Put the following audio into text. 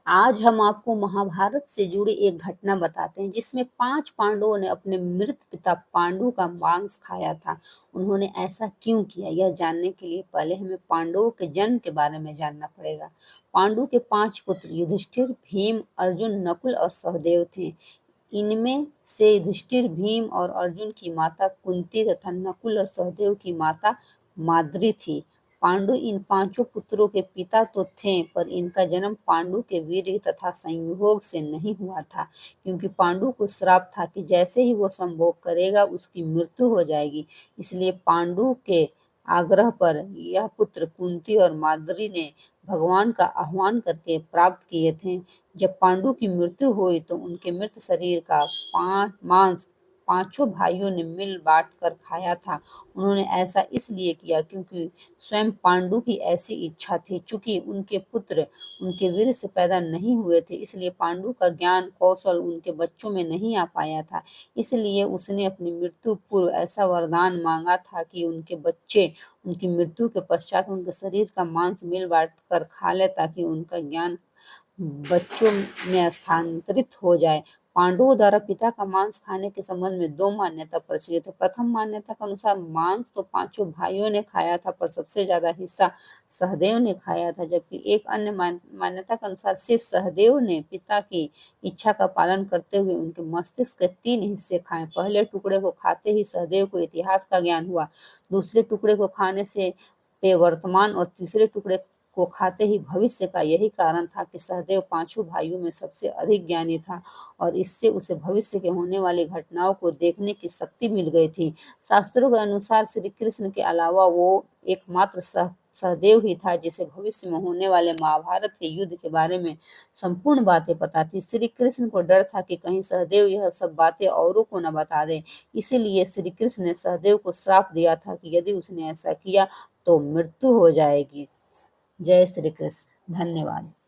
आज हम आपको महाभारत से जुड़ी एक घटना बताते हैं जिसमें 5 पांडवों ने अपने मृत पिता पांडु का मांस खाया था। उन्होंने ऐसा क्यों किया, यह जानने के लिए पहले हमें पांडवों के जन्म के बारे में जानना पड़ेगा। पांडु के 5 पुत्र युधिष्ठिर, भीम, अर्जुन, नकुल और सहदेव थे। इनमें से युधिष्ठिर, भीम और अर्जुन की माता कुंती तथा नकुल और सहदेव की माता माद्री थी। पांडु इन पांचों पुत्रों के पिता तो थे, पर इनका जन्म पांडु के वीर्य तथा संयोग से नहीं हुआ था, क्योंकि पांडु को श्राप था कि जैसे ही वो संभोग करेगा उसकी मृत्यु हो जाएगी। इसलिए पांडु के आग्रह पर यह पुत्र कुंती और माद्री ने भगवान का आह्वान करके प्राप्त किए थे। जब पांडु की मृत्यु हुई तो उनके मृत शरीर का मांस पांचों भाइयों ने मिल बांट कर खाया था। उन्होंने ऐसा इसलिए किया क्योंकि स्वयं पांडु की ऐसी इच्छा थी। चूंकि उनके पुत्र उनके वीर से पैदा नहीं हुए थे, इसलिए पांडु का ज्ञान कौशल उनके बच्चों में नहीं आ पाया था। इसलिए उसने अपनी मृत्यु पूर्व ऐसा वरदान मांगा था कि उनके बच्चे उनकी मृत्यु के पश्चात उनके शरीर का मांस मिल बांट कर खा ले, ताकि उनका ज्ञान बच्चों में स्थानांतरित हो जाए। पांडवों द्वारा पिता का मांस खाने के संबंध में 2 मान्यता प्रचलित है। प्रथम मान्यता के अनुसार मांस तो पांचों भाइयों ने खाया था, पर सबसे ज्यादा हिस्सा सहदेव ने खाया था, जबकि एक अन्य मान्यता के अनुसार सिर्फ सहदेव ने पिता की इच्छा का पालन करते हुए उनके मस्तिष्क के 3 हिस्से खाए। पहले टुकड़े को खाते ही सहदेव को इतिहास का ज्ञान हुआ, दूसरे टुकड़े को खाने से पे वर्तमान और तीसरे टुकड़े को खाते ही भविष्य का। यही कारण था कि सहदेव पांचों भाइयों में सबसे अधिक ज्ञानी था और इससे उसे भविष्य के होने वाली घटनाओं को देखने की शक्ति मिल गई थी। शास्त्रों के अनुसार श्री कृष्ण के अलावा वो एकमात्र सहदेव ही था जिसे भविष्य में होने वाले महाभारत के युद्ध के बारे में संपूर्ण बातें पता थी। श्री कृष्ण को डर था कि कहीं सहदेव यह सब बातें औरों को न बता दे, इसीलिए श्री कृष्ण ने सहदेव को श्राप दिया था कि यदि उसने ऐसा किया तो मृत्यु हो जाएगी। जय श्री कृष्ण। धन्यवाद।